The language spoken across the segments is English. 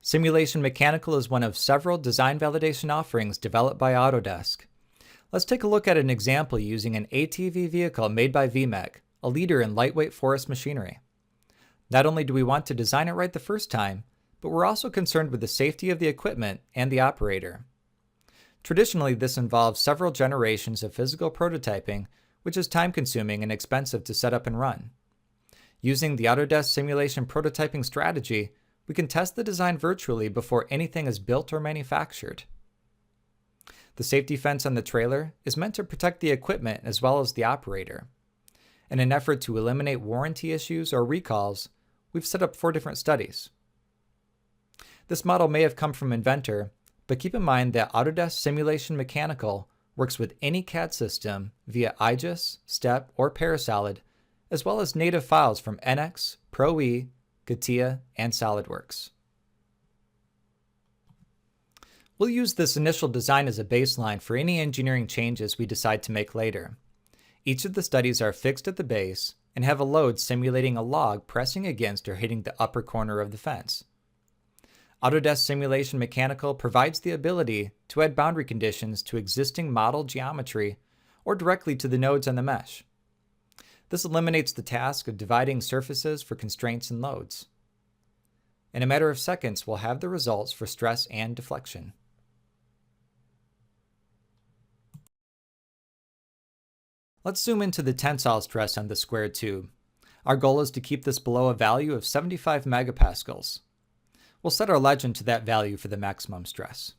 Simulation Mechanical is one of several design validation offerings developed by Autodesk. Let's take a look at an example using an ATV vehicle made by VMech, a leader in lightweight forest machinery. Not only do we want to design it right the first time, but we're also concerned with the safety of the equipment and the operator. Traditionally, this involves several generations of physical prototyping, which is time-consuming and expensive to set up and run. Using the Autodesk simulation prototyping strategy, we can test the design virtually before anything is built or manufactured. The safety fence on the trailer is meant to protect the equipment as well as the operator. In an effort to eliminate warranty issues or recalls, we've set up 4 different studies. This model may have come from Inventor, but keep in mind that Autodesk Simulation Mechanical works with any CAD system via IGES, STEP, or Parasolid, as well as native files from NX, Pro-E, CATIA, and SolidWorks. We'll use this initial design as a baseline for any engineering changes we decide to make later. Each of the studies are fixed at the base and have a load simulating a log pressing against or hitting the upper corner of the fence. Autodesk Simulation Mechanical provides the ability to add boundary conditions to existing model geometry or directly to the nodes on the mesh. This eliminates the task of dividing surfaces for constraints and loads. In a matter of seconds, we'll have the results for stress and deflection. Let's zoom into the tensile stress on the squared tube. Our goal is to keep this below a value of 75 megapascals. We'll set our legend to that value for the maximum stress.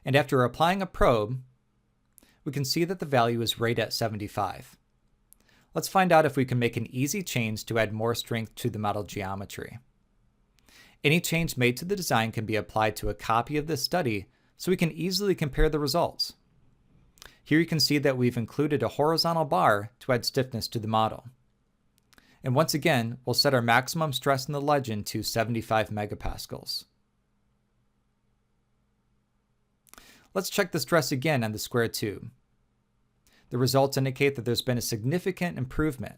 And after applying a probe, we can see that the value is right at 75. Let's find out if we can make an easy change to add more strength to the model geometry. Any change made to the design can be applied to a copy of this study so we can easily compare the results. Here you can see that we've included a horizontal bar to add stiffness to the model. And once again, we'll set our maximum stress in the legend to 75 megapascals. Let's check the stress again on the square tube. The results indicate that there's been a significant improvement.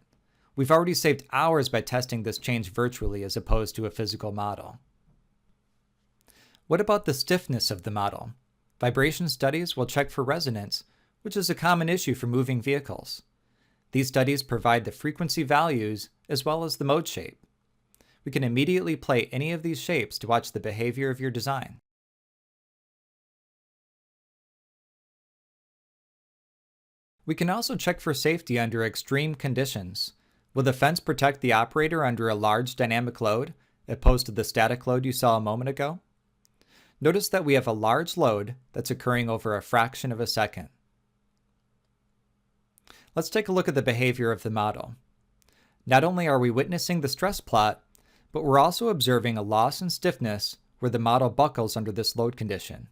We've already saved hours by testing this change virtually as opposed to a physical model. What about the stiffness of the model? Vibration studies will check for resonance, which is a common issue for moving vehicles. These studies provide the frequency values as well as the mode shape. We can immediately play any of these shapes to watch the behavior of your design. We can also check for safety under extreme conditions. Will the fence protect the operator under a large dynamic load, opposed to the static load you saw a moment ago? Notice that we have a large load that's occurring over a fraction of a second. Let's take a look at the behavior of the model. Not only are we witnessing the stress plot, but we're also observing a loss in stiffness where the model buckles under this load condition.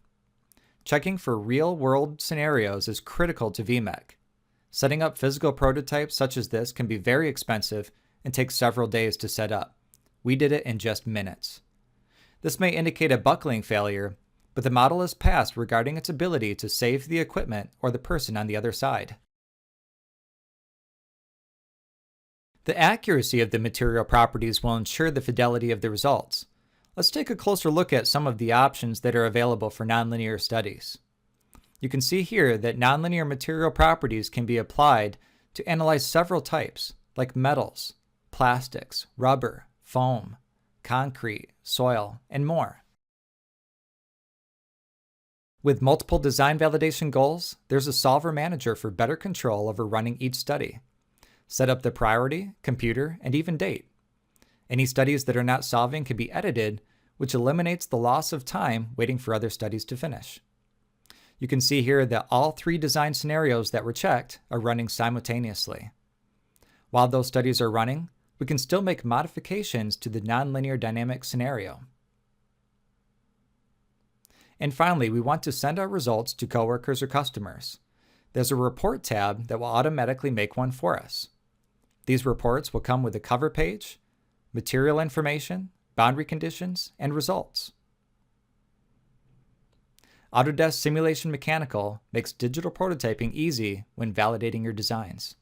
Checking for real-world scenarios is critical to VMech. Setting up physical prototypes such as this can be very expensive and take several days to set up. We did it in just minutes. This may indicate a buckling failure, but the model is passed regarding its ability to save the equipment or the person on the other side. The accuracy of the material properties will ensure the fidelity of the results. Let's take a closer look at some of the options that are available for nonlinear studies. You can see here that nonlinear material properties can be applied to analyze several types, like metals, plastics, rubber, foam, concrete, soil, and more. With multiple design validation goals, there's a solver manager for better control over running each study. Set up the priority, computer, and even date. Any studies that are not solving can be edited, which eliminates the loss of time waiting for other studies to finish. You can see here that all 3 design scenarios that were checked are running simultaneously. While those studies are running, we can still make modifications to the nonlinear dynamic scenario. And finally, we want to send our results to coworkers or customers. There's a report tab that will automatically make one for us. These reports will come with a cover page, material information, boundary conditions, and results. Autodesk Simulation Mechanical makes digital prototyping easy when validating your designs.